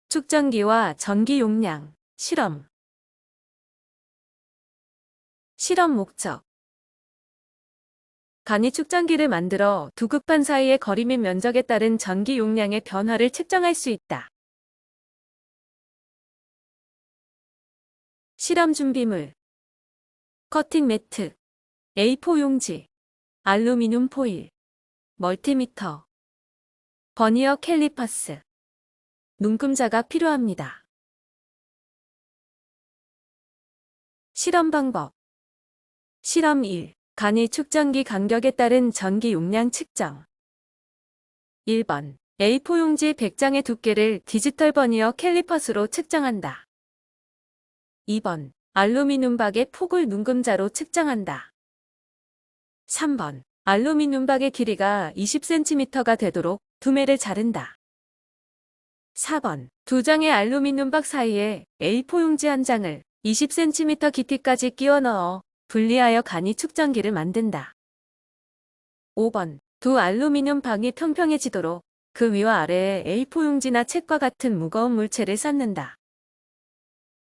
측정기와 전기 용량, 실험. 실험 목적. 간이 측정기를 만들어 두 극판 사이의 거리 및 면적에 따른 전기 용량의 변화를 측정할 수 있다. 실험 준비물. 커팅 매트, A4 용지, 알루미늄 포일, 멀티미터, 버니어 캘리퍼스, 눈금자가 필요합니다. 실험 방법. 실험 1. 간이 측정기 간격에 따른 전기 용량 측정. 1번. A4 용지 100장의 두께를 디지털 버니어 캘리퍼스로 측정한다. 2번. 알루미늄 박의 폭을 눈금자로 측정한다. 3번. 알루미늄 박의 길이가 20cm가 되도록 두매를 자른다. 4번. 두 장의 알루미늄 박 사이에 A4 용지 한 장을 20cm 깊이까지 끼워 넣어 분리하여 간이 측정기를 만든다. 5번. 두 알루미늄 박이 평평해지도록 그 위와 아래에 A4 용지나 책과 같은 무거운 물체를 쌓는다.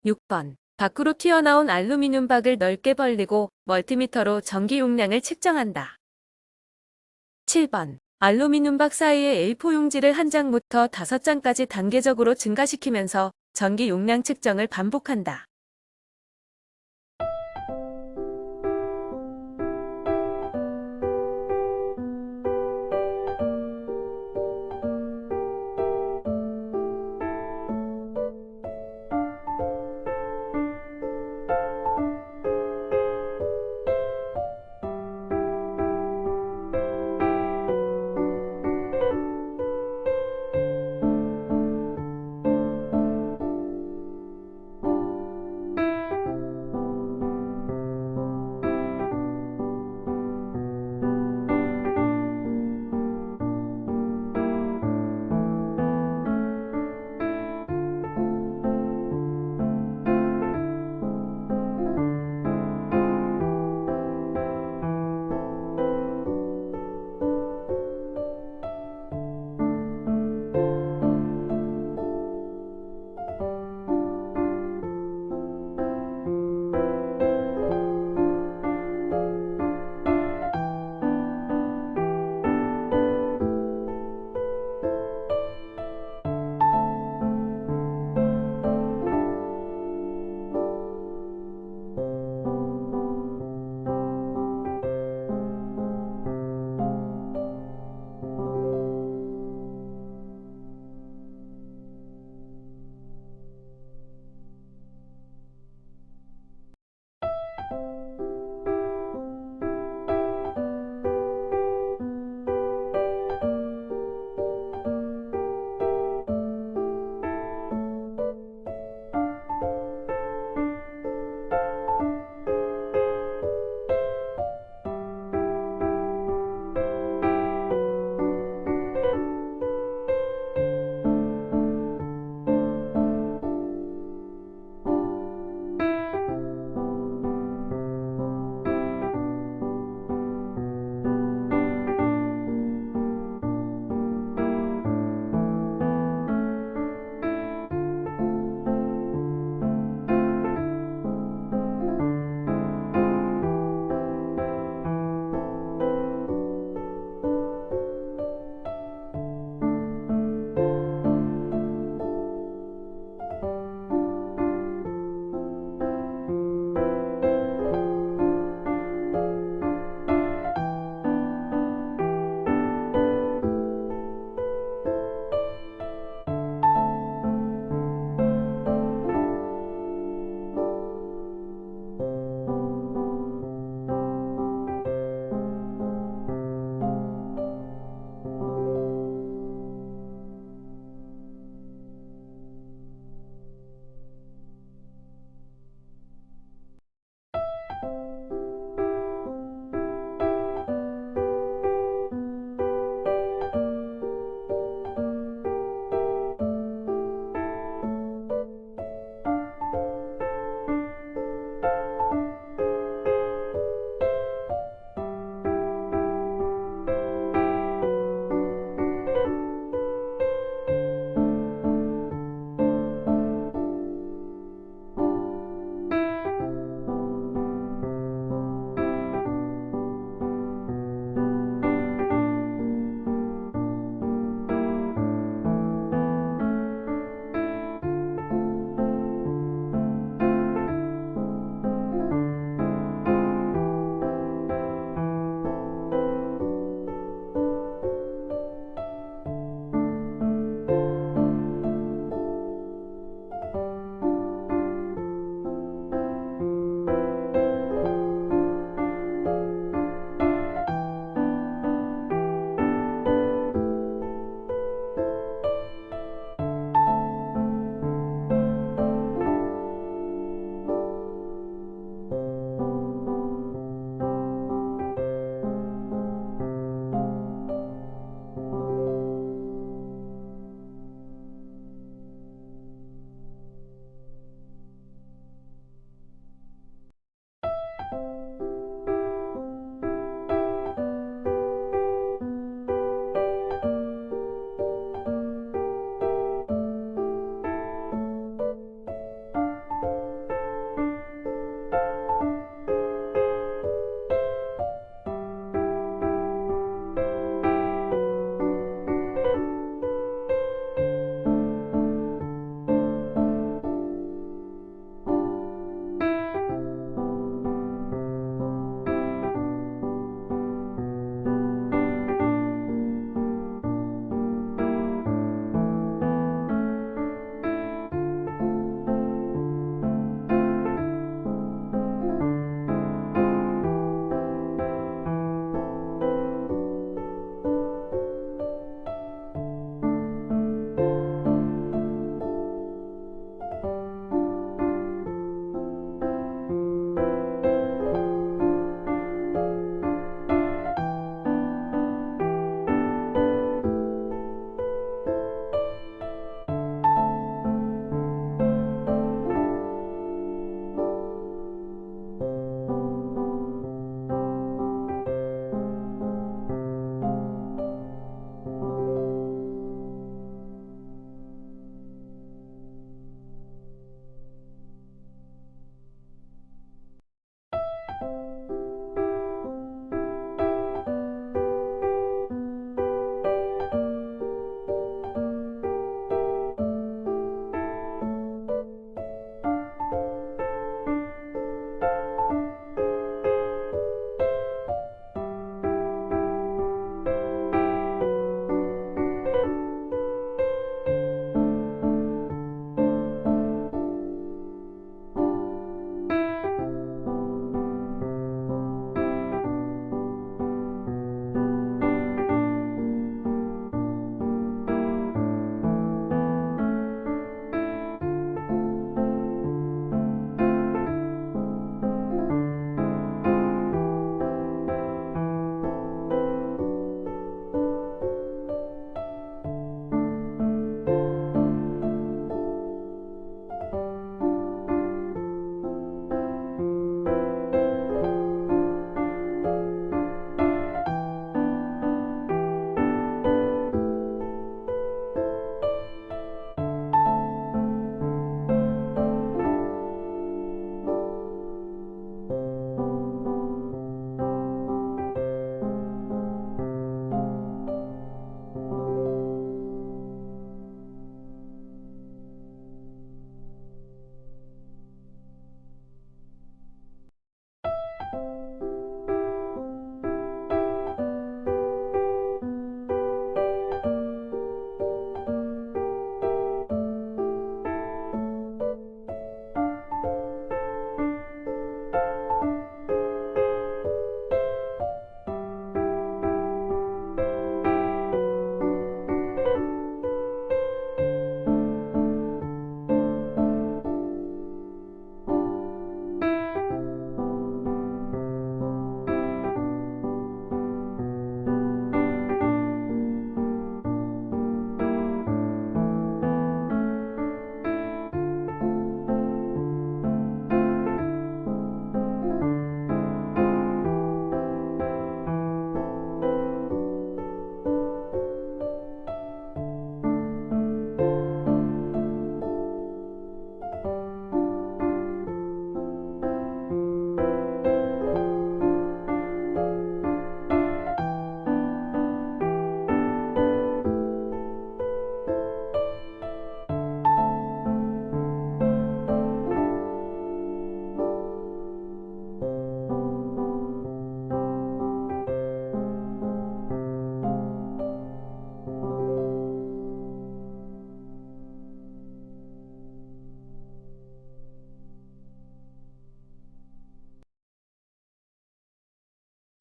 6번. 밖으로 튀어나온 알루미늄 박을 넓게 벌리고 멀티미터로 전기 용량을 측정한다. 7번. 알루미늄 박 사이에 A4 용지를 한 장부터 5장까지 단계적으로 증가시키면서 전기 용량 측정을 반복한다.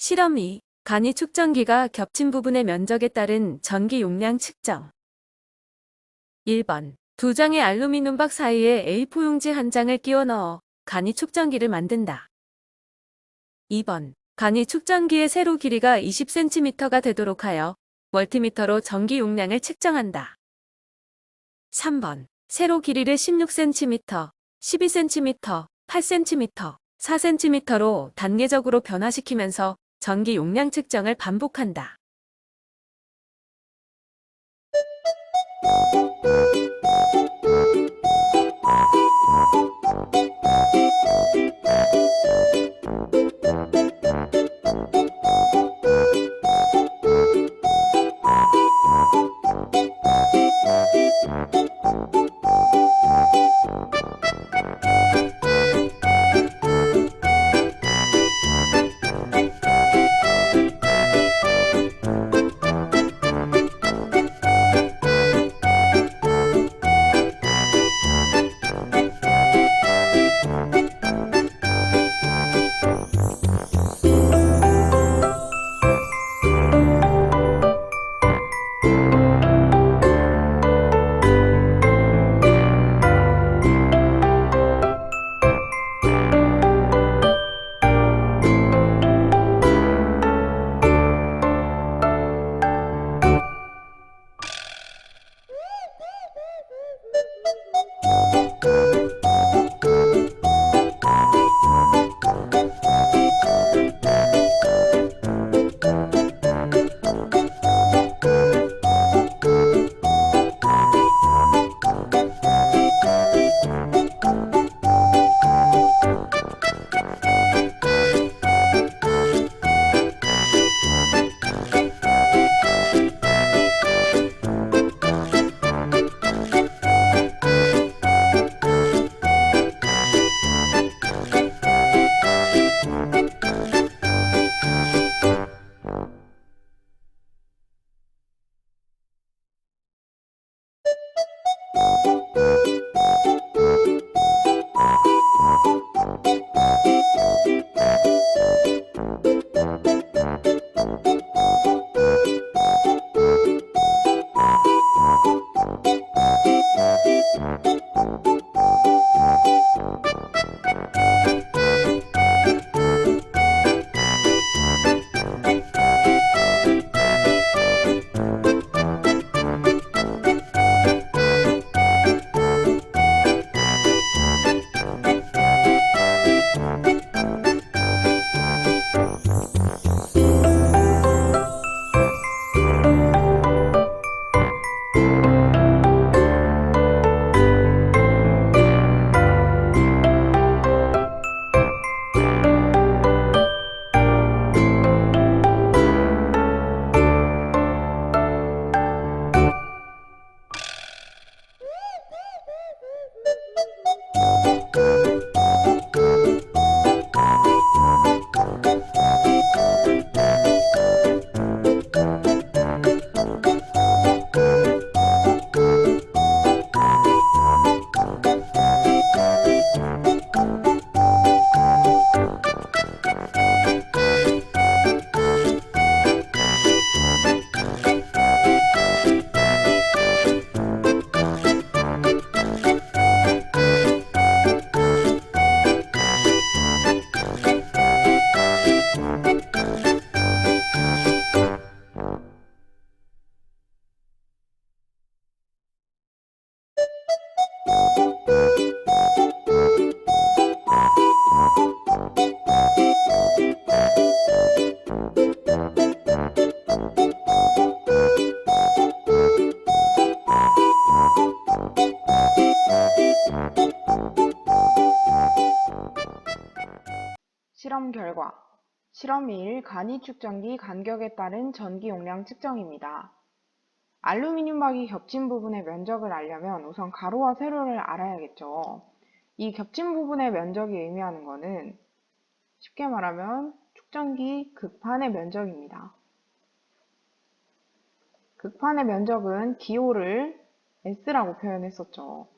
실험 2. 간이 축전기가 겹친 부분의 면적에 따른 전기 용량 측정. 1번. 두 장의 알루미늄 박 사이에 A4 용지 한 장을 끼워 넣어 간이 축전기를 만든다. 2번. 간이 축전기의 세로 길이가 20cm가 되도록 하여 멀티미터로 전기 용량을 측정한다. 3번. 세로 길이를 16cm, 12cm, 8cm, 4cm로 단계적으로 변화시키면서 전기 용량 측정을 반복한다. 실험 결과 실험 2일 간이 축전기 간격에 따른 전기 용량 측정입니다. 알루미늄 박이 겹친 부분의 면적을 알려면 우선 가로와 세로를 알아야겠죠. 이 겹친 부분의 면적이 의미하는 것은 쉽게 말하면 축전기 극판의 면적입니다. 극판의 면적은 기호를 S라고 표현했었죠.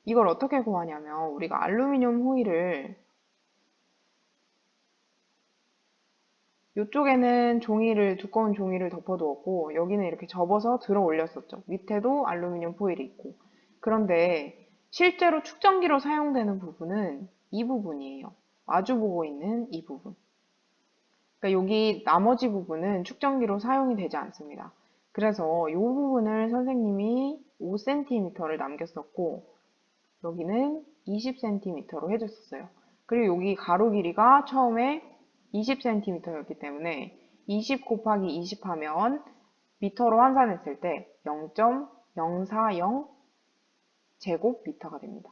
이걸 어떻게 구하냐면 우리가 알루미늄 호일을 이쪽에는 두꺼운 종이를 덮어두었고, 여기는 이렇게 접어서 들어 올렸었죠. 밑에도 알루미늄 포일이 있고. 그런데 실제로 측정기로 사용되는 부분은 이 부분이에요. 마주보고 있는 이 부분. 그러니까 여기 나머지 부분은 측정기로 사용이 되지 않습니다. 그래서 이 부분을 선생님이 5cm를 남겼었고, 여기는 20cm로 해줬었어요. 그리고 여기 가로 길이가 처음에 20cm였기 때문에 20 곱하기 20 하면 미터로 환산했을 때 0.040 제곱미터가 됩니다.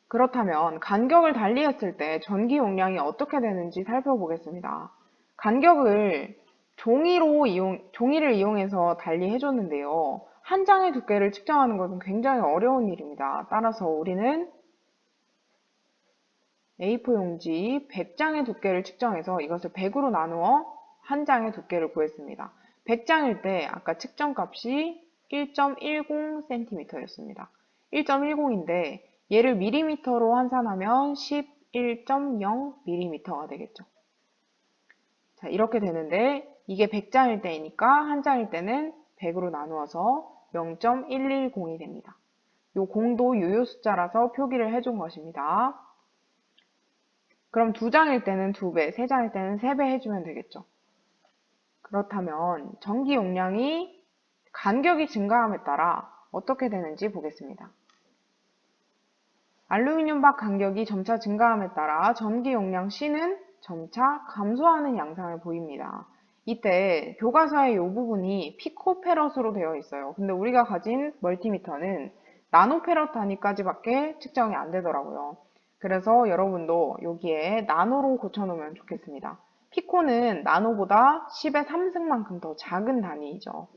그렇다면 간격을 달리했을 때 전기 용량이 어떻게 되는지 살펴보겠습니다. 간격을 종이를 이용해서 달리해줬는데요. 한 장의 두께를 측정하는 것은 굉장히 어려운 일입니다. 따라서 우리는 A4 용지 100장의 두께를 측정해서 이것을 100으로 나누어 한 장의 두께를 구했습니다. 100장일 때 아까 측정값이 1.10cm였습니다. 1.10인데 얘를 밀리미터로 환산하면 11.0mm가 되겠죠. 자, 이렇게 되는데 이게 100장일 때이니까 한 장일 때는 100으로 나누어서 0.110이 됩니다. 요 공도 유효 숫자라서 표기를 해준 것입니다. 그럼 2장일 때는 2배, 3장일 때는 3배 해주면 되겠죠. 그렇다면 전기 용량이 간격이 증가함에 따라 어떻게 되는지 보겠습니다. 알루미늄 박 간격이 점차 증가함에 따라 전기 용량 C는 점차 감소하는 양상을 보입니다. 이때 교과서의 이 부분이 피코페럿으로 되어 있어요. 근데 우리가 가진 멀티미터는 나노페럿 단위까지밖에 측정이 안 되더라고요. 그래서 여러분도 여기에 나노로 고쳐놓으면 좋겠습니다. 피코는 나노보다 10의 3승만큼 더 작은 단위이죠.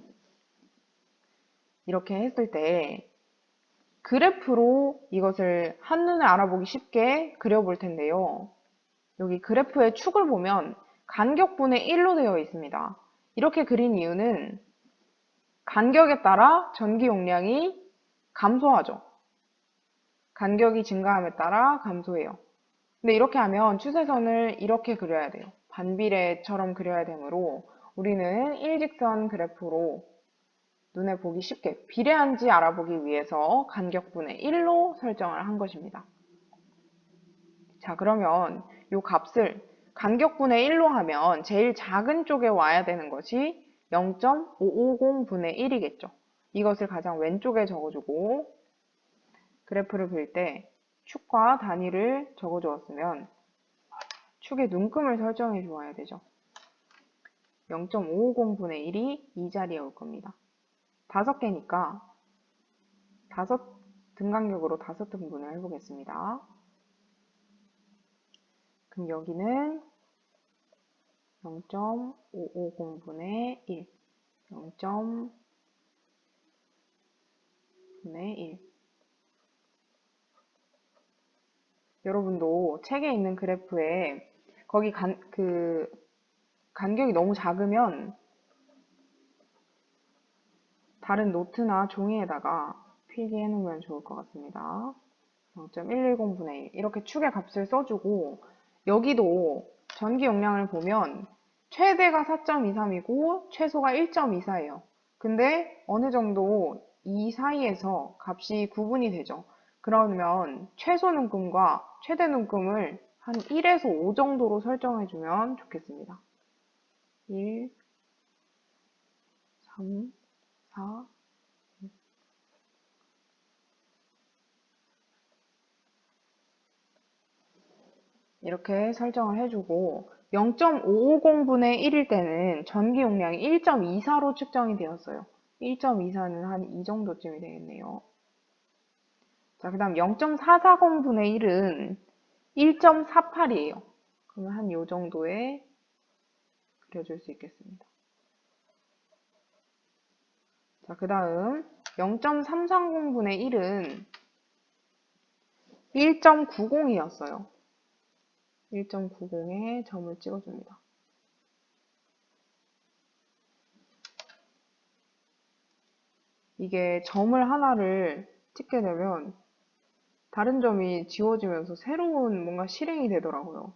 이렇게 했을 때 그래프로 이것을 한눈에 알아보기 쉽게 그려볼 텐데요. 여기 그래프의 축을 보면 간격분의 1로 되어 있습니다. 이렇게 그린 이유는 간격에 따라 전기 용량이 감소하죠. 간격이 증가함에 따라 감소해요. 근데 이렇게 하면 추세선을 이렇게 그려야 돼요. 반비례처럼 그려야 되므로 우리는 일직선 그래프로 눈에 보기 쉽게 비례한지 알아보기 위해서 간격분의 1로 설정을 한 것입니다. 자, 그러면 이 값을 간격분의 1로 하면 제일 작은 쪽에 와야 되는 것이 0.550분의 1이겠죠. 이것을 가장 왼쪽에 적어주고 그래프를 그릴 때 축과 단위를 적어주었으면 축의 눈금을 간격을 설정해 주어야 되죠. 0.550분의 1이 이 자리에 올 겁니다. 5개니까 5등간격으로 5등분을 해보겠습니다. 그럼 여기는 0.550분의 1, 0.분의 1. 여러분도 책에 있는 그래프에 거기 간격이 너무 작으면 다른 노트나 종이에다가 필기해 놓으면 좋을 것 같습니다. 0.110분의 1 이렇게 축의 값을 써주고 여기도 전기 용량을 보면 최대가 4.23이고 최소가 1.24예요. 근데 어느 정도 이 사이에서 값이 구분이 되죠. 그러면 최소 눈금과 최대 눈금을 한 1에서 5 정도로 설정해주면 좋겠습니다. 1, 3, 4, 이렇게 설정을 해주고 0.550분의 1일 때는 전기 용량이 1.24로 측정이 되었어요. 1.24는 한 이 정도쯤이 되겠네요. 자, 그 다음 0.440분의 1은 1.48이에요. 그러면 한 요 정도에 그려줄 수 있겠습니다. 자, 그 다음 0.330분의 1은 1.90이었어요. 1.90에 점을 찍어줍니다. 이게 점을 하나를 찍게 되면 다른 점이 지워지면서 새로운 뭔가 실행이 되더라고요.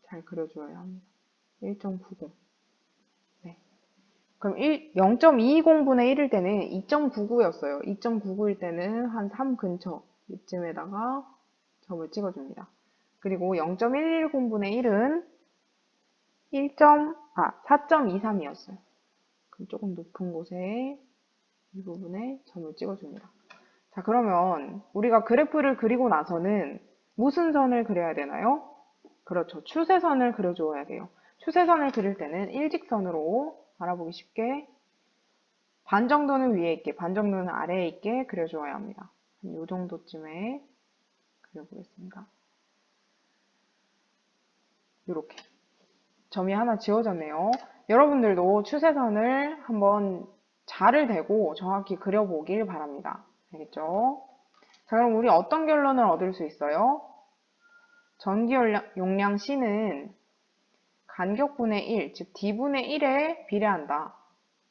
잘 그려줘야 합니다. 1.90. 네. 그럼 0.220분의 1일 때는 2.99였어요. 2.99일 때는 한 3 근처 이쯤에다가 점을 찍어줍니다. 그리고 0.110분의 1은 4.23이었어요. 그럼 조금 높은 곳에 이 부분에 점을 찍어줍니다. 자, 그러면 우리가 그래프를 그리고 나서는 무슨 선을 그려야 되나요? 그렇죠. 추세선을 그려줘야 돼요. 추세선을 그릴 때는 일직선으로 알아보기 쉽게 반 정도는 위에 있게, 반 정도는 아래에 있게 그려줘야 합니다. 이 정도쯤에 그려보겠습니다. 이렇게 점이 하나 지워졌네요. 여러분들도 추세선을 한번 자를 대고 정확히 그려보길 바랍니다. 알겠죠? 자, 그럼 우리 어떤 결론을 얻을 수 있어요? 전기 용량 C는 간격분의 1, 즉 D분의 1에 비례한다.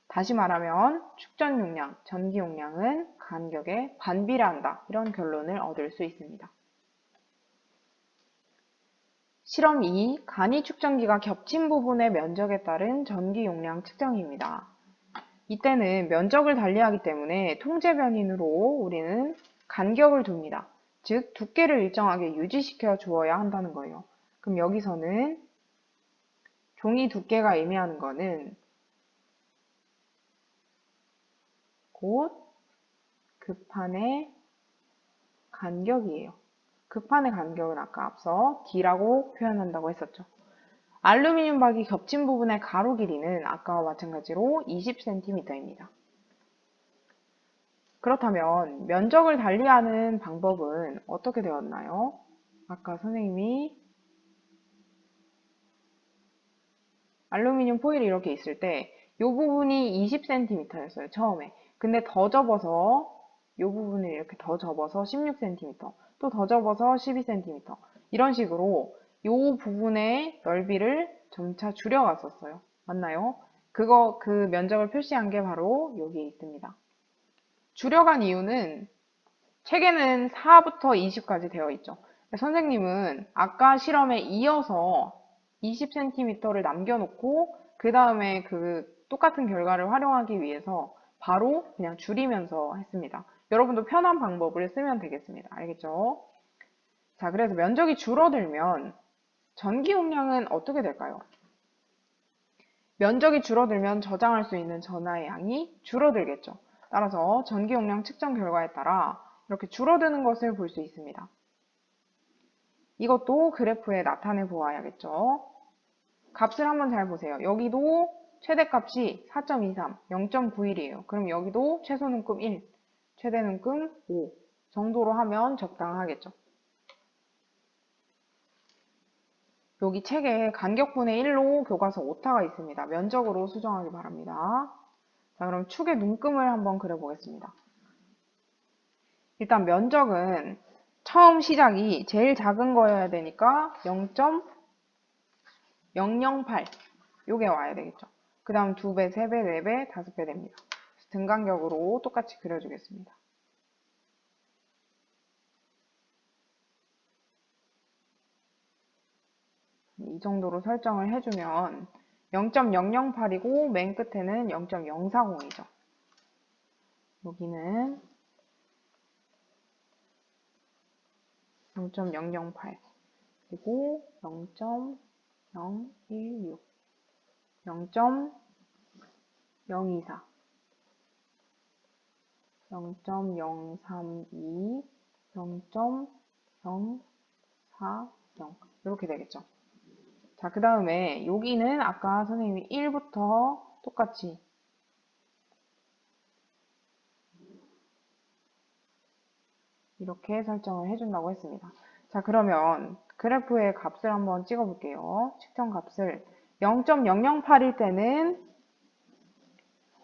다시 말하면 축전 용량, 전기 용량은 간격에 반비례한다. 이런 결론을 얻을 수 있습니다. 실험 2, 간이 축전기가 겹친 부분의 면적에 따른 전기 용량 측정입니다. 이때는 면적을 달리하기 때문에 통제 변인으로 우리는 간격을 둡니다. 즉 두께를 일정하게 유지시켜 주어야 한다는 거예요. 그럼 여기서는 종이 두께가 의미하는 거는 곧 극판의 간격이에요. 극판의 간격은 아까 앞서 D라고 표현한다고 했었죠. 알루미늄 박이 겹친 부분의 가로 길이는 아까와 마찬가지로 20cm입니다. 그렇다면 면적을 달리하는 방법은 어떻게 되었나요? 아까 선생님이 알루미늄 포일이 이렇게 있을 때 이 부분이 20cm였어요, 처음에. 근데 더 접어서 이 부분을 이렇게 더 접어서 16cm, 또 더 접어서 12cm 이런 식으로 이 부분의 넓이를 점차 줄여갔었어요. 맞나요? 그 면적을 표시한 게 바로 여기에 있습니다. 줄여간 이유는 책에는 4부터 20까지 되어 있죠. 선생님은 아까 실험에 이어서 20cm를 남겨놓고 그 다음에 그 똑같은 결과를 활용하기 위해서 바로 그냥 줄이면서 했습니다. 여러분도 편한 방법을 쓰면 되겠습니다. 알겠죠? 자, 그래서 면적이 줄어들면 전기 용량은 어떻게 될까요? 면적이 줄어들면 저장할 수 있는 전하의 양이 줄어들겠죠. 따라서 전기 용량 측정 결과에 따라 이렇게 줄어드는 것을 볼 수 있습니다. 이것도 그래프에 나타내 보아야겠죠. 값을 한번 잘 보세요. 여기도 최대값이 4.23, 0.91이에요. 그럼 여기도 최소 눈금 1, 최대 눈금 5 정도로 하면 적당하겠죠. 여기 책에 간격분의 1로 교과서 오타가 있습니다. 면적으로 수정하기 바랍니다. 자, 그럼 축의 눈금을 한번 그려보겠습니다. 일단 면적은 처음 시작이 제일 작은 거여야 되니까 0.008 요게 와야 되겠죠. 그 다음 2배, 3배, 4배, 5배 됩니다. 등간격으로 똑같이 그려주겠습니다. 이 정도로 설정을 해주면 0.008이고 맨 끝에는 0.040이죠. 여기는 0.008 그리고 0.016 0.024 0.032 0.040 이렇게 되겠죠. 자, 그 다음에 여기는 아까 선생님이 1부터 똑같이 이렇게 설정을 해준다고 했습니다. 자, 그러면 그래프의 값을 한번 찍어볼게요. 측정 값을 0.008일 때는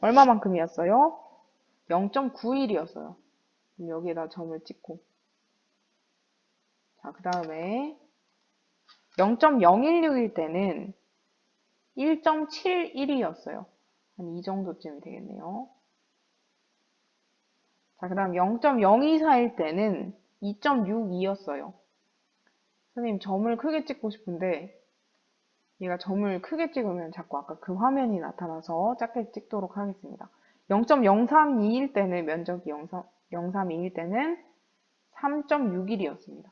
얼마만큼이었어요? 0.91이었어요. 여기에다 점을 찍고 자, 그 다음에 0.016일 때는 1.71이었어요. 한 이 정도쯤이 되겠네요. 자, 그 다음 0.024일 때는 2.62였어요. 선생님, 점을 크게 찍고 싶은데 얘가 점을 크게 찍으면 자꾸 아까 그 화면이 나타나서 작게 찍도록 하겠습니다. 0.0321일 때는 면적이 0.321일 때는 3.61이었습니다.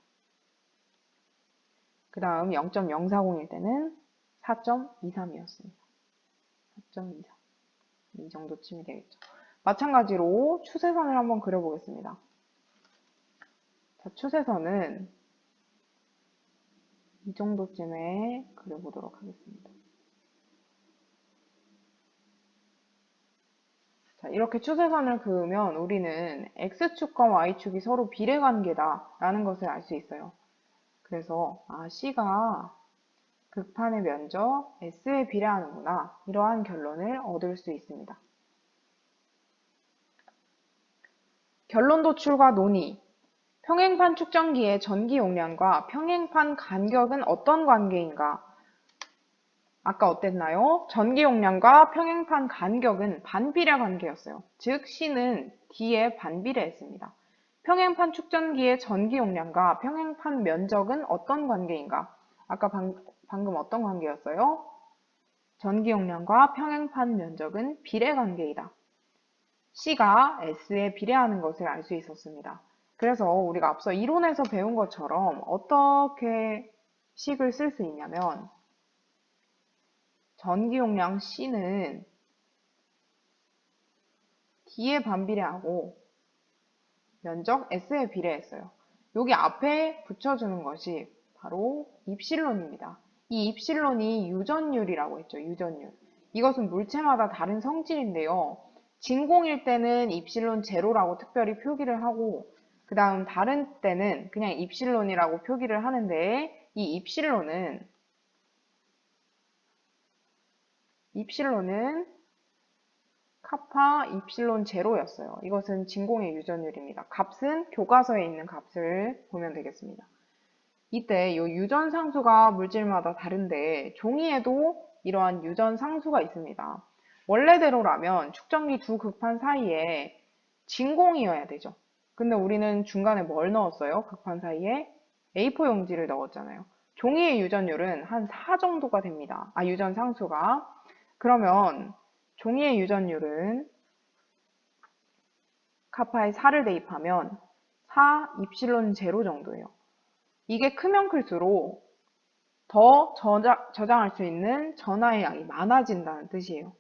그 다음 0.040일 때는 4.23이었습니다. 4.23. 이 정도쯤이 되겠죠. 마찬가지로 추세선을 한번 그려보겠습니다. 자, 추세선은 이 정도쯤에 그려보도록 하겠습니다. 자, 이렇게 추세선을 그으면 우리는 X축과 Y축이 서로 비례관계다라는 것을 알 수 있어요. 그래서 C가 극판의 면적 S에 비례하는구나, 이러한 결론을 얻을 수 있습니다. 결론 도출과 논의. 평행판 축전기의 전기 용량과 평행판 간격은 어떤 관계인가? 아까 어땠나요? 전기 용량과 평행판 간격은 반비례 관계였어요. 즉 C는 D에 반비례했습니다. 평행판 축전기의 전기 용량과 평행판 면적은 어떤 관계인가? 아까 방금 어떤 관계였어요? 전기 용량과 평행판 면적은 비례 관계이다. C가 S에 비례하는 것을 알 수 있었습니다. 그래서 우리가 앞서 이론에서 배운 것처럼 어떻게 식을 쓸 수 있냐면, 전기 용량 C는 D에 반비례하고 면적 S에 비례했어요. 여기 앞에 붙여주는 것이 바로 입실론입니다. 이 입실론이 유전율이라고 했죠. 유전율. 이것은 물체마다 다른 성질인데요. 진공일 때는 입실론 제로라고 특별히 표기를 하고, 그 다음 다른 때는 그냥 입실론이라고 표기를 하는데, 이 입실론은 카파 입실론 제로였어요. 이것은 진공의 유전율입니다. 값은 교과서에 있는 값을 보면 되겠습니다. 이때 이 유전 상수가 물질마다 다른데 종이에도 이러한 유전 상수가 있습니다. 원래대로라면 축전기 두 극판 사이에 진공이어야 되죠. 근데 우리는 중간에 뭘 넣었어요? 극판 사이에 A4 용지를 넣었잖아요. 종이의 유전율은 한 4 정도가 됩니다. 유전 상수가. 그러면 종이의 유전율은 카파에 4를 대입하면 4 입실론 제로 정도예요. 이게 크면 클수록 더 저장할 수 있는 전하의 양이 많아진다는 뜻이에요.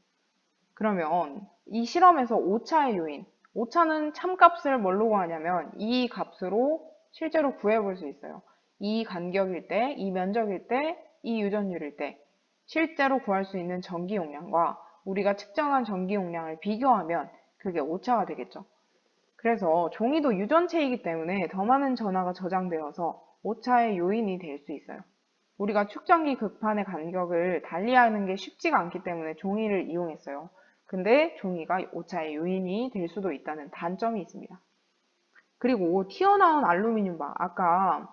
그러면 이 실험에서 오차의 요인, 오차는 참값을 뭘로 구하냐면 이 값으로 실제로 구해볼 수 있어요. 이 간격일 때, 이 면적일 때, 이 유전율일 때 실제로 구할 수 있는 전기 용량과 우리가 측정한 전기 용량을 비교하면 그게 오차가 되겠죠. 그래서 종이도 유전체이기 때문에 더 많은 전하가 저장되어서 오차의 요인이 될 수 있어요. 우리가 축전기 극판의 간격을 달리하는 게 쉽지가 않기 때문에 종이를 이용했어요. 근데 종이가 오차의 요인이 될 수도 있다는 단점이 있습니다. 그리고 튀어나온 알루미늄 바, 아까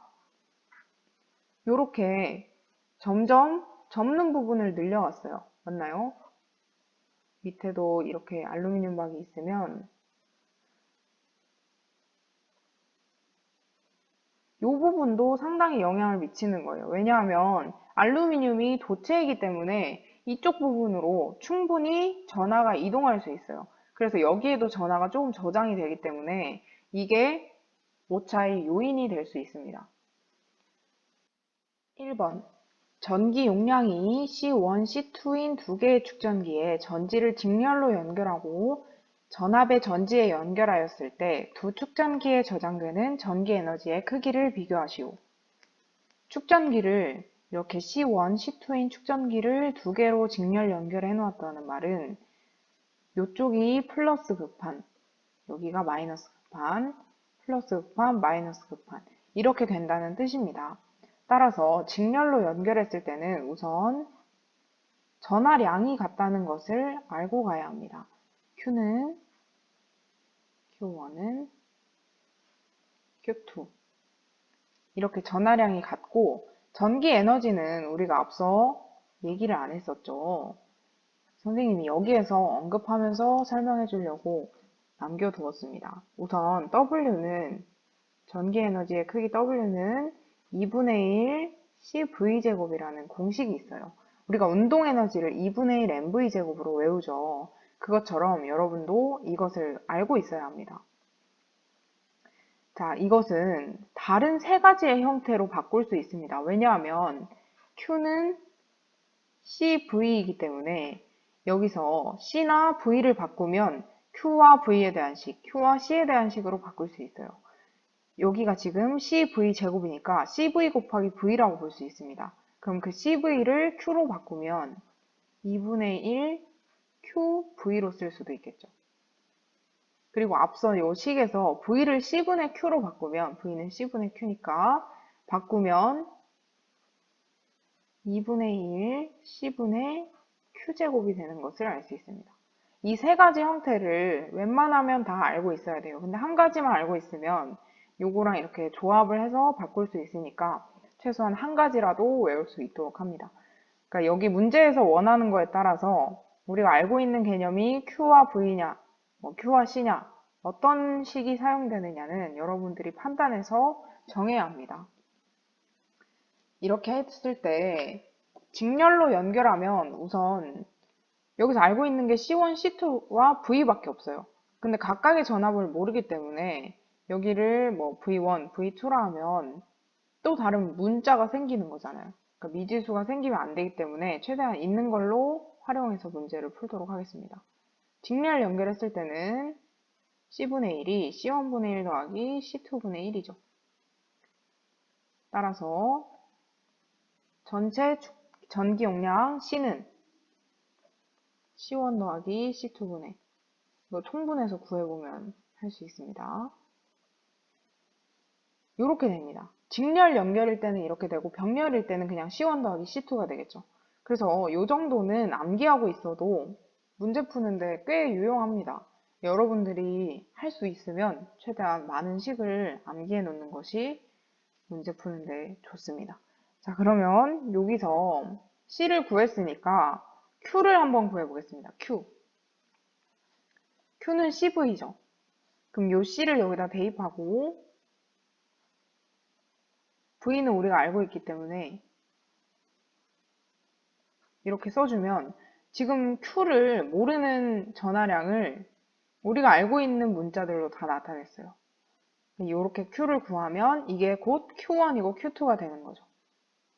이렇게 점점 접는 부분을 늘려왔어요. 맞나요? 밑에도 이렇게 알루미늄 박이 있으면 이 부분도 상당히 영향을 미치는 거예요. 왜냐하면 알루미늄이 도체이기 때문에 이쪽 부분으로 충분히 전하가 이동할 수 있어요. 그래서 여기에도 전하가 조금 저장이 되기 때문에 이게 오차의 요인이 될 수 있습니다. 1번. 전기 용량이 C1, C2인 두 개의 축전기에 전지를 직렬로 연결하고 전압의 전지에 연결하였을 때 두 축전기에 저장되는 전기 에너지의 크기를 비교하시오. 축전기를 이렇게 C1, C2인 축전기를 두 개로 직렬 연결해 놓았다는 말은 이쪽이 플러스 극판, 여기가 마이너스 극판, 플러스 극판, 마이너스 극판 이렇게 된다는 뜻입니다. 따라서 직렬로 연결했을 때는 우선 전하량이 같다는 것을 알고 가야 합니다. Q는 Q1은 Q2 이렇게 전하량이 같고 전기 에너지는 우리가 앞서 얘기를 안 했었죠. 선생님이 여기에서 언급하면서 설명해 주려고 남겨두었습니다. 우선 W는 전기 에너지의 크기 W는 2분의 1 CV제곱이라는 공식이 있어요. 우리가 운동 에너지를 2분의 1 MV제곱으로 외우죠. 그것처럼 여러분도 이것을 알고 있어야 합니다. 자, 이것은 다른 세 가지의 형태로 바꿀 수 있습니다. 왜냐하면 Q는 CV이기 때문에 여기서 C나 V를 바꾸면 Q와 V에 대한 식, Q와 C에 대한 식으로 바꿀 수 있어요. 여기가 지금 CV 제곱이니까 CV 곱하기 V라고 볼 수 있습니다. 그럼 그 CV를 Q로 바꾸면 2분의 1 QV로 쓸 수도 있겠죠. 그리고 앞서 이 식에서 V를 C분의 Q로 바꾸면 V는 C분의 Q니까 바꾸면 2분의 1 C분의 Q제곱이 되는 것을 알 수 있습니다. 이 세 가지 형태를 웬만하면 다 알고 있어야 돼요. 근데 한 가지만 알고 있으면 요거랑 이렇게 조합을 해서 바꿀 수 있으니까 최소한 한 가지라도 외울 수 있도록 합니다. 그러니까 여기 문제에서 원하는 거에 따라서 우리가 알고 있는 개념이 Q와 V냐, Q와 C냐, 어떤 식이 사용되느냐는 여러분들이 판단해서 정해야 합니다. 이렇게 했을 때 직렬로 연결하면 우선 여기서 알고 있는 게 C1, C2와 V밖에 없어요. 근데 각각의 전압을 모르기 때문에 여기를 뭐 V1, V2라 하면 또 다른 문자가 생기는 거잖아요. 그러니까 미지수가 생기면 안 되기 때문에 최대한 있는 걸로 활용해서 문제를 풀도록 하겠습니다. 직렬 연결했을 때는 C분의 1이 C1분의 1 더하기 C2분의 1이죠. 따라서 전체 전기 용량 C는 C1 더하기 C2분의 이거 통분해서 구해보면 할 수 있습니다. 이렇게 됩니다. 직렬 연결일 때는 이렇게 되고 병렬일 때는 그냥 C1 더하기 C2가 되겠죠. 그래서 이 정도는 암기하고 있어도 문제 푸는데 꽤 유용합니다. 여러분들이 할 수 있으면 최대한 많은 식을 암기해 놓는 것이 문제 푸는데 좋습니다. 자, 그러면 여기서 C를 구했으니까 Q를 한번 구해보겠습니다. Q. Q는 CV죠. 그럼 요 C를 여기다 대입하고 V는 우리가 알고 있기 때문에 이렇게 써주면 지금 Q를 모르는 전하량을 우리가 알고 있는 문자들로 다 나타냈어요. 이렇게 Q를 구하면 이게 곧 Q1이고 Q2가 되는 거죠.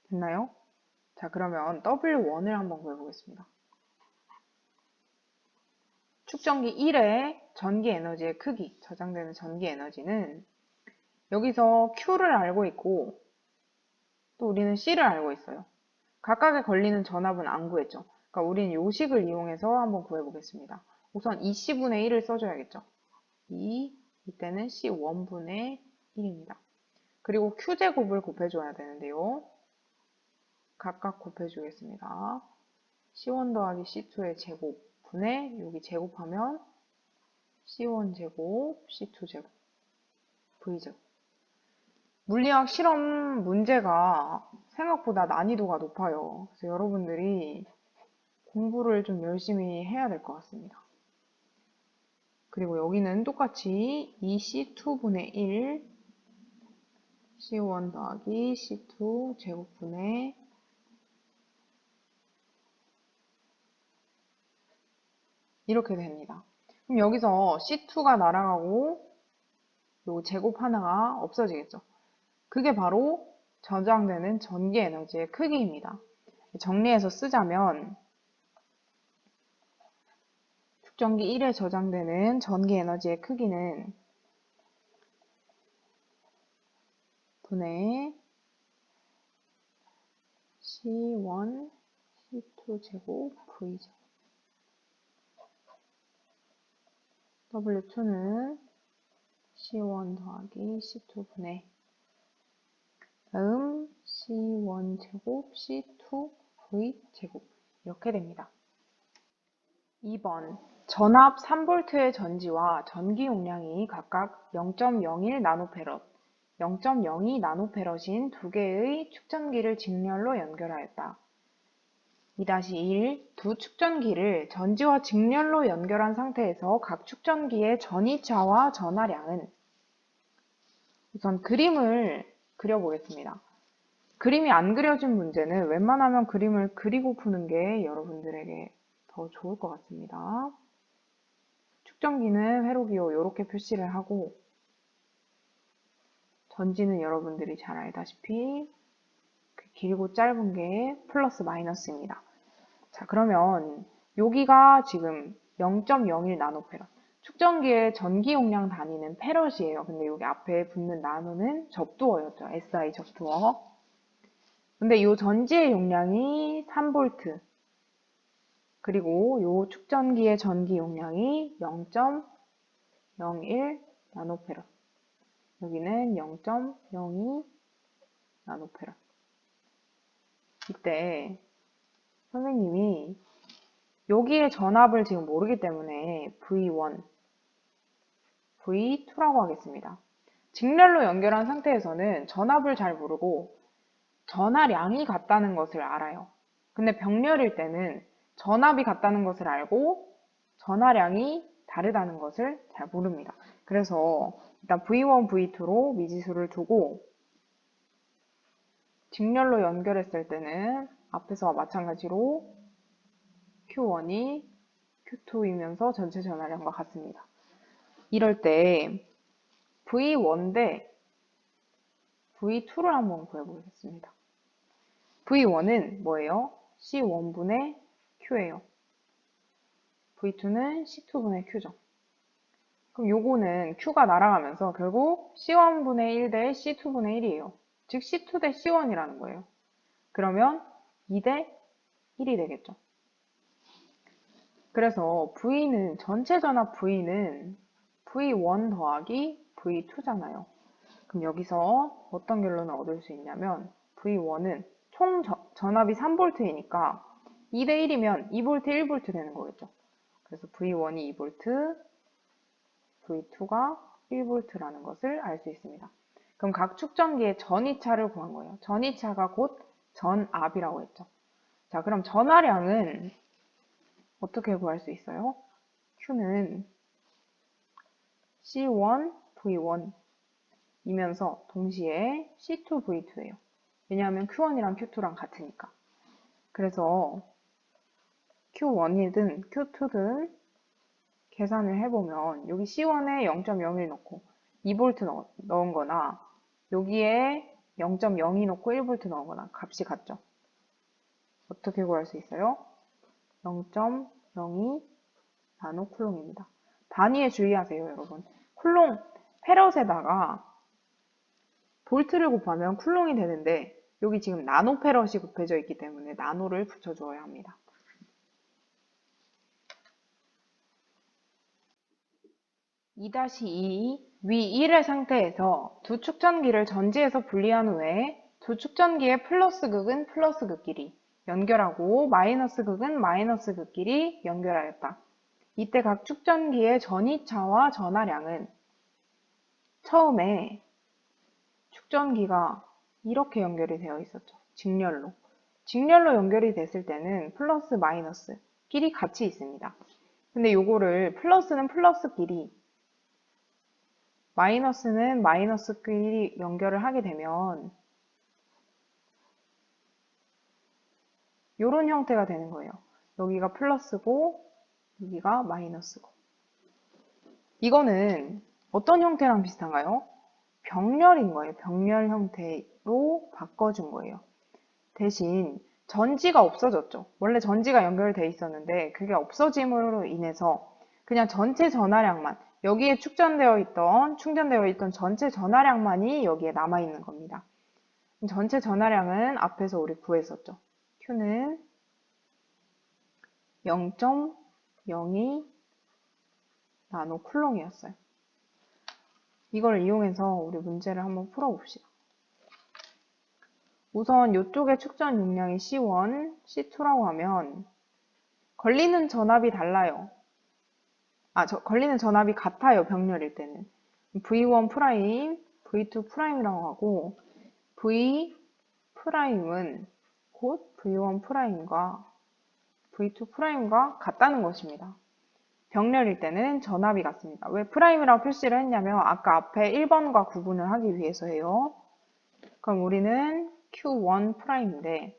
됐나요? 자, 그러면 W1을 한번 구해보겠습니다. 축전기 1의 전기 에너지의 크기, 저장되는 전기 에너지는 여기서 Q를 알고 있고 또 우리는 C를 알고 있어요. 각각에 걸리는 전압은 안 구했죠. 그러니까 우리는 요 식을 이용해서 한번 구해보겠습니다. 우선 2C분의 1을 써줘야겠죠. 이때는 C1분의 1입니다. 그리고 Q제곱을 곱해줘야 되는데요. 각각 곱해주겠습니다. C1 더하기 C2의 제곱분의 여기 제곱하면 C1 제곱, C2 제곱, V제곱. 물리학 실험 문제가 생각보다 난이도가 높아요. 그래서 여러분들이 공부를 좀 열심히 해야 될 것 같습니다. 그리고 여기는 똑같이 2C2분의 1 C1 더하기 C2 제곱분의 이렇게 됩니다. 그럼 여기서 C2가 날아가고 요 제곱 하나가 없어지겠죠. 그게 바로 저장되는 전기 에너지의 크기입니다. 정리해서 쓰자면 축전기 1에 저장되는 전기 에너지의 크기는 분의 C1, C2 제곱, V제곱. W2는 C1 더하기 C2분의 다음 C1 제곱, C2 V제곱 이렇게 됩니다. 2번 전압 3V의 전지와 전기 용량이 각각 0.01 나노페럿, 0.02 나노페럿인 두 개의 축전기를 직렬로 연결하였다. 2-1 두 축전기를 전지와 직렬로 연결한 상태에서 각 축전기의 전이차와 전하량은 우선 그림을 그려보겠습니다. 그림이 안 그려진 문제는 웬만하면 그림을 그리고 푸는 게 여러분들에게 더 좋을 것 같습니다. 축전기는 회로기호 이렇게 표시를 하고 전지는 여러분들이 잘 알다시피 길고 짧은 게 플러스 마이너스입니다. 자, 그러면 여기가 지금 0.01 나노페럿. 축전기의 전기 용량 단위는 페럿이에요. 근데 여기 앞에 붙는 나노는 접두어였죠. SI 접두어. 근데 이 전지의 용량이 3V. 그리고 이 축전기의 전기 용량이 0.01 나노페럿. 여기는 0.02 나노페럿. 이때 선생님이 여기에 전압을 지금 모르기 때문에 V1, V2라고 하겠습니다. 직렬로 연결한 상태에서는 전압을 잘 모르고 전하량이 같다는 것을 알아요. 근데 병렬일 때는 전압이 같다는 것을 알고 전하량이 다르다는 것을 잘 모릅니다. 그래서 일단 V1, V2로 미지수를 두고 직렬로 연결했을 때는 앞에서와 마찬가지로 Q1이 Q2이면서 전체 전하량과 같습니다. 이럴 때 V1 대 V2를 한번 구해보겠습니다. V1은 뭐예요? C1분의 Q예요. V2는 C2분의 Q죠. 그럼 요거는 Q가 날아가면서 결국 C1분의 1 대 C2분의 1이에요. 즉 C2 대 C1이라는 거예요. 그러면 2 대 1이 되겠죠. 그래서 V는 전체 전압 V는 V1 더하기 V2잖아요. 그럼 여기서 어떤 결론을 얻을 수 있냐면 V1은 총 전압이 3V이니까 2 대 1이면 2V, 1V 되는 거겠죠. 그래서 V1이 2V, V2가 1V라는 것을 알 수 있습니다. 그럼 각 축전기의 전이차를 구한 거예요. 전이차가 곧 전압이라고 했죠. 자, 그럼 전하량은 어떻게 구할 수 있어요? Q는 C1, V1 이면서 동시에 C2, V2예요. 왜냐하면 Q1이랑 Q2랑 같으니까. 그래서 Q1이든 Q2든 계산을 해보면 여기 C1에 0.01 넣고 2V 넣은 거나 여기에 0.02 넣고 1V 넣은 거나 값이 같죠. 어떻게 구할 수 있어요? 0.02 나노쿨롱입니다. 단위에 주의하세요, 여러분. 쿨롱, 페럿에다가 볼트를 곱하면 쿨롱이 되는데 여기 지금 나노페럿이 곱해져 있기 때문에 나노를 붙여줘야 합니다. (2-2) 위 1의 상태에서 두 축전기를 전지에서 분리한 후에 두 축전기의 플러스 극은 플러스 극끼리 연결하고 마이너스 극은 마이너스 극끼리 연결하였다. 이때 각 축전기의 전이차와 전하량은 처음에 축전기가 이렇게 연결이 되어 있었죠. 직렬로. 직렬로 연결이 됐을 때는 플러스 마이너스 끼리 같이 있습니다. 근데 요거를 플러스는 플러스끼리 마이너스는 마이너스끼리 연결을 하게 되면 요런 형태가 되는 거예요. 여기가 플러스고 여기가 마이너스고. 이거는 어떤 형태랑 비슷한가요? 병렬인 거예요. 병렬 형태로 바꿔준 거예요. 대신 전지가 없어졌죠. 원래 전지가 연결되어 있었는데 그게 없어짐으로 인해서 그냥 전체 전하량만 여기에 충전되어 있던 전체 전하량만이 여기에 남아있는 겁니다. 전체 전하량은 앞에서 우리 구했었죠. Q는 0.02 나노쿨롱이었어요. 이걸 이용해서 우리 문제를 한번 풀어봅시다. 우선 이쪽에 축전 용량이 C1, C2라고 하면 걸리는 전압이 달라요. 걸리는 전압이 같아요. 병렬일 때는. V1 프라임, V2 프라임이라고 하고 V 프라임은 곧 V1 프라임과 V2'과 같다는 것입니다. 병렬일 때는 전압이 같습니다. 왜 프라임이라고 표시를 했냐면 아까 앞에 1번과 구분을 하기 위해서예요. 그럼 우리는 Q1'인데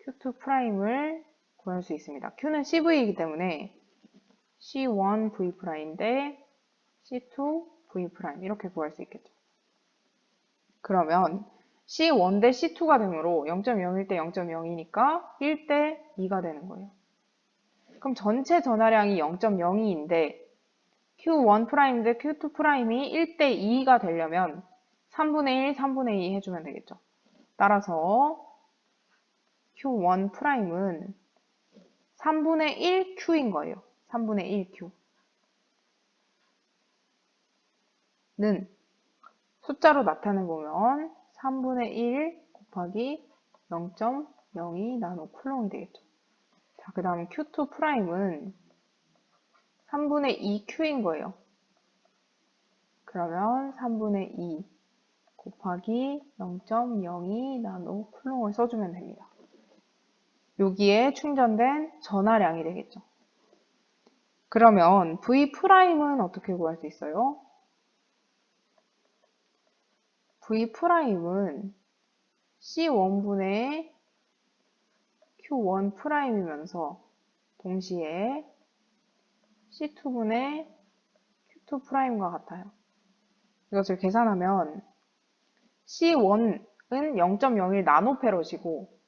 Q2'을 구할 수 있습니다. Q는 CV이기 때문에 C1V'인데 C2V' 이렇게 구할 수 있겠죠. 그러면 C1 대 C2가 되므로 0.01 대 0.02니까 1 대 2가 되는 거예요. 그럼 전체 전하량이 0.02인데 Q1' 대 Q2'이 1 대 2가 되려면 3분의 1, 3분의 2 해주면 되겠죠. 따라서 Q1'은 3분의 1Q인 거예요. 3분의 1Q. 는 숫자로 나타내보면 3분의 1 곱하기 0.02 나노쿨롱이 되겠죠. 자, 그 다음 Q2'은 3분의 2Q인 거예요. 그러면 3분의 2 곱하기 0.02 나노쿨롱을 써주면 됩니다. 여기에 충전된 전하량이 되겠죠. 그러면 V'은 어떻게 구할 수 있어요? V'은 C1분의 Q1'이면서 동시에 C2분의 Q2'과 같아요. 이것을 계산하면 C1은 0.01 나노페럿이고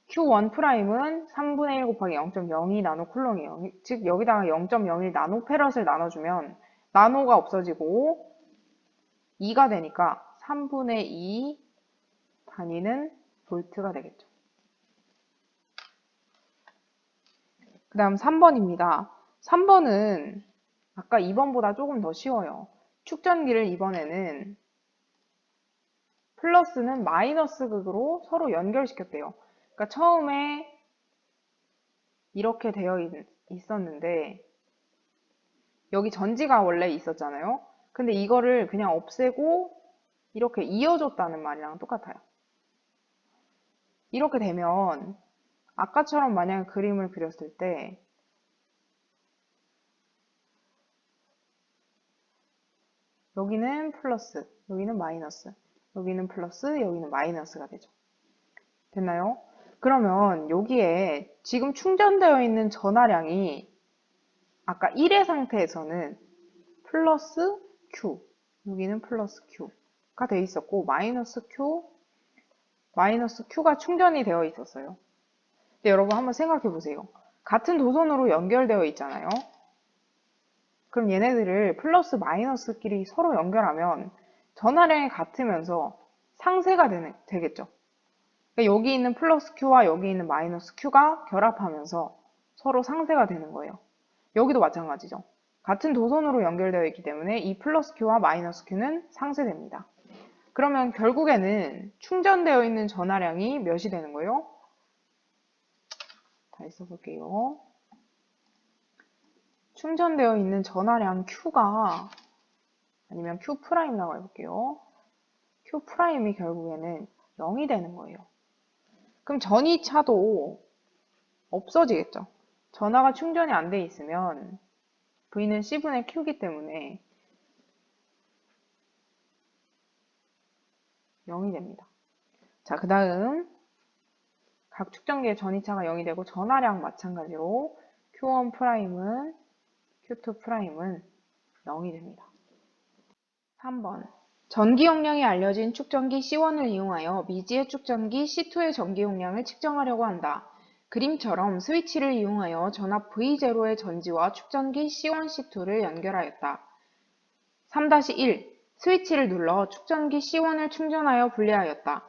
Q1'은 3분의 1 곱하기 0.02 나노쿨롱이에요. 즉 여기다가 0.01 나노페럿을 나눠주면 나노가 없어지고 2가 되니까 3분의 2 단위는 볼트가 되겠죠. 그 다음 3번입니다. 3번은 아까 2번보다 조금 더 쉬워요. 축전기를 이번에는 플러스는 마이너스 극으로 서로 연결시켰대요. 그러니까 처음에 이렇게 되어 있었는데 여기 전지가 원래 있었잖아요. 근데 이거를 그냥 없애고 이렇게 이어줬다는 말이랑 똑같아요. 이렇게 되면 아까처럼 만약에 그림을 그렸을 때 여기는 플러스, 여기는 마이너스, 여기는 플러스, 여기는 마이너스가 되죠. 됐나요? 그러면 여기에 지금 충전되어 있는 전하량이 아까 1의 상태에서는 플러스 Q, 여기는 플러스 Q가 되어 있었고 마이너스 Q가 충전이 되어 있었어요. 근데 여러분 한번 생각해 보세요. 같은 도선으로 연결되어 있잖아요. 그럼 얘네들을 플러스 마이너스끼리 서로 연결하면 전하량이 같으면서 상쇄가 되겠죠. 그러니까 여기 있는 플러스 Q와 여기 있는 마이너스 Q가 결합하면서 서로 상쇄가 되는 거예요. 여기도 마찬가지죠. 같은 도선으로 연결되어 있기 때문에 이 플러스 Q와 마이너스 Q는 상쇄됩니다. 그러면 결국에는 충전되어 있는 전하량이 몇이 되는 거예요? 다시 써볼게요. 충전되어 있는 전하량 Q가 아니면 Q'라고 해볼게요. Q'이 결국에는 0이 되는 거예요. 그럼 전이차도 없어지겠죠. 전하가 충전이 안 돼 있으면 V는 C분의 Q이기 때문에 0이 됩니다. 자, 그 다음 각 축전기의 전이차가 0이 되고 전하량 마찬가지로 Q1'은 Q2'은 0이 됩니다. 3번 전기 용량이 알려진 축전기 C1을 이용하여 미지의 축전기 C2의 전기 용량을 측정하려고 한다. 그림처럼 스위치를 이용하여 전압 V0의 전지와 축전기 C1, C2를 연결하였다. 3-1 스위치를 눌러 축전기 C1을 충전하여 분리하였다.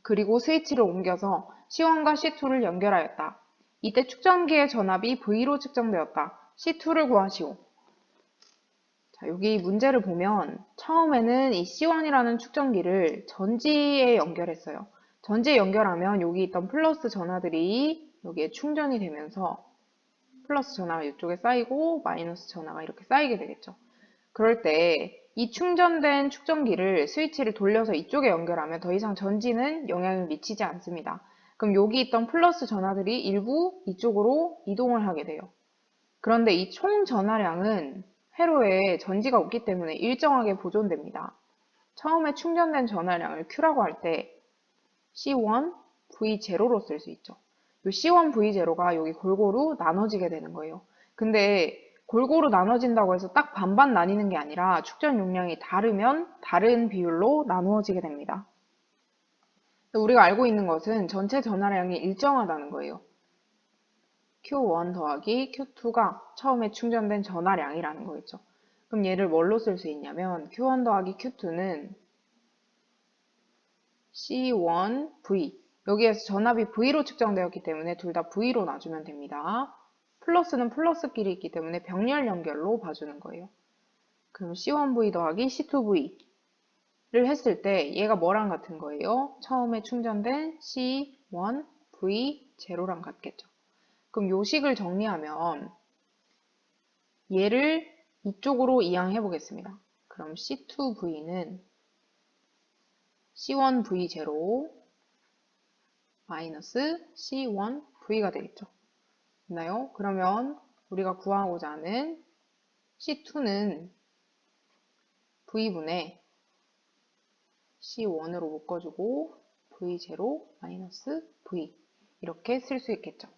그리고 스위치를 옮겨서 C1과 C2를 연결하였다. 이때 축전기의 전압이 V로 측정되었다. C2를 구하시오. 자, 여기 문제를 보면 처음에는 이 C1이라는 축전기를 전지에 연결했어요. 전지에 연결하면 여기 있던 플러스 전하들이 여기에 충전이 되면서 플러스 전하가 이쪽에 쌓이고 마이너스 전하가 이렇게 쌓이게 되겠죠. 그럴 때 이 충전된 축전기를 스위치를 돌려서 이쪽에 연결하면 더 이상 전지는 영향을 미치지 않습니다. 그럼 여기 있던 플러스 전하들이 일부 이쪽으로 이동을 하게 돼요. 그런데 이 총 전하량은 회로에 전지가 없기 때문에 일정하게 보존됩니다. 처음에 충전된 전하량을 Q라고 할 때 C1 V0로 쓸 수 있죠. 이 C1 V0가 여기 골고루 나눠지게 되는 거예요. 근데 골고루 나눠진다고 해서 딱 반반 나뉘는 게 아니라 축전 용량이 다르면 다른 비율로 나누어지게 됩니다. 우리가 알고 있는 것은 전체 전하량이 일정하다는 거예요. Q1 더하기 Q2가 처음에 충전된 전하량이라는 거겠죠. 그럼 얘를 뭘로 쓸 수 있냐면 Q1 더하기 Q2는 C1V, 여기에서 전압이 V로 측정되었기 때문에 둘 다 V로 놔주면 됩니다. 플러스는 플러스끼리 있기 때문에 병렬 연결로 봐주는 거예요. 그럼 C1V 더하기 C2V를 했을 때 얘가 뭐랑 같은 거예요? 처음에 충전된 C1V0랑 같겠죠. 그럼 요 식을 정리하면 얘를 이쪽으로 이항해 보겠습니다. 그럼 C2V는 C1V0 마이너스 C1V가 되겠죠. 됐나요? 그러면 우리가 구하고자 하는 C2는 V분의 C1으로 묶어주고 V0 마이너스 V 이렇게 쓸 수 있겠죠.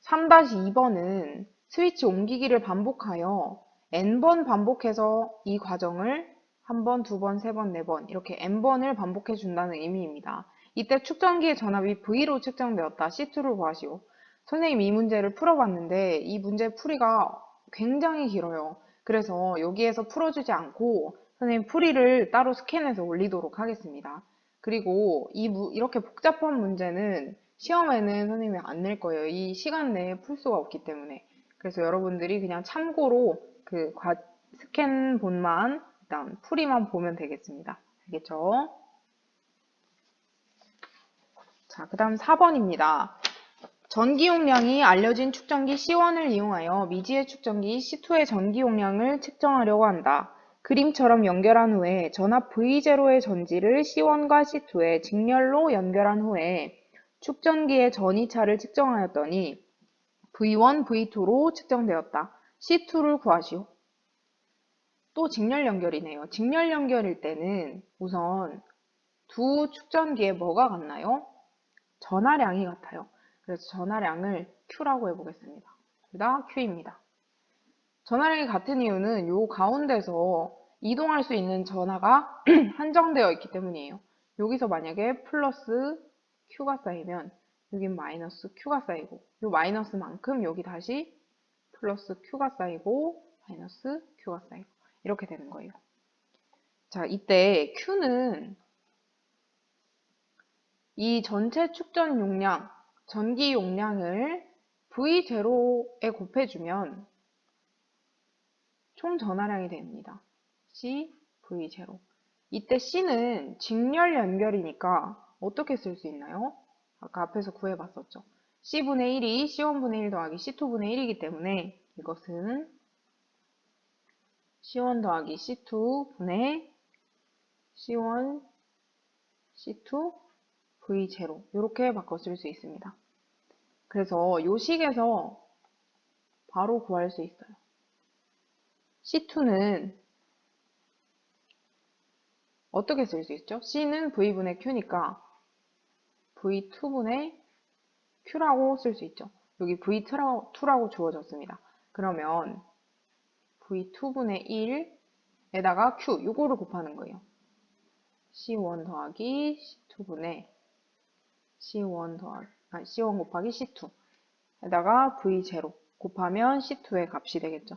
3-2번은 스위치 옮기기를 반복하여 n번 반복해서 이 과정을 한 번, 두 번, 세 번, 네 번 이렇게 n번을 반복해 준다는 의미입니다. 이때 축전기의 전압이 V로 측정되었다. C2를 구하시오. 선생님 이 문제를 풀어봤는데 이 문제 풀이가 굉장히 길어요. 그래서 여기에서 풀어주지 않고 선생님 풀이를 따로 스캔해서 올리도록 하겠습니다. 그리고 이렇게 복잡한 문제는 시험에는 선생님이 안 낼 거예요. 이 시간 내에 풀 수가 없기 때문에. 그래서 여러분들이 그냥 참고로 그 스캔본만 일단 풀이만 보면 되겠습니다. 알겠죠? 자, 그 다음 4번입니다. 전기 용량이 알려진 축전기 C1을 이용하여 미지의 축전기 C2의 전기 용량을 측정하려고 한다. 그림처럼 연결한 후에 전압 V0의 전지를 C1과 C2의 직렬로 연결한 후에 축전기의 전이차를 측정하였더니 V1, V2로 측정되었다. C2를 구하시오. 또 직렬 연결이네요. 직렬 연결일 때는 우선 두 축전기에 뭐가 같나요? 전하량이 같아요. 그래서 전하량을 Q라고 해보겠습니다. 둘 다 Q입니다. 전하량이 같은 이유는 요 가운데서 이동할 수 있는 전하가 한정되어 있기 때문이에요. 여기서 만약에 플러스 Q가 쌓이면 여긴 마이너스 Q가 쌓이고 요 마이너스만큼 여기 다시 플러스 Q가 쌓이고 마이너스 Q가 쌓이고 이렇게 되는 거예요. 자, 이때 Q는 이 전체 축전 용량, 전기 용량을 V0에 곱해주면 총 전하량이 됩니다. C, V0. 이때 C는 직렬 연결이니까 어떻게 쓸 수 있나요? 아까 앞에서 구해봤었죠. C분의 1이 C1분의 1 더하기 C2분의 1이기 때문에 이것은 C1 더하기 C2분의 C1, C2, V0 이렇게 바꿔 쓸 수 있습니다. 그래서 이 식에서 바로 구할 수 있어요. C2는 어떻게 쓸 수 있죠? C는 V분의 Q니까 V2분의 Q라고 쓸 수 있죠. 여기 V2라고 주어졌습니다. 그러면 V2분의 1에다가 Q, 이거를 곱하는 거예요. C1 더하기 C2분의 C1 곱하기 C2에다가 V0 곱하면 C2의 값이 되겠죠.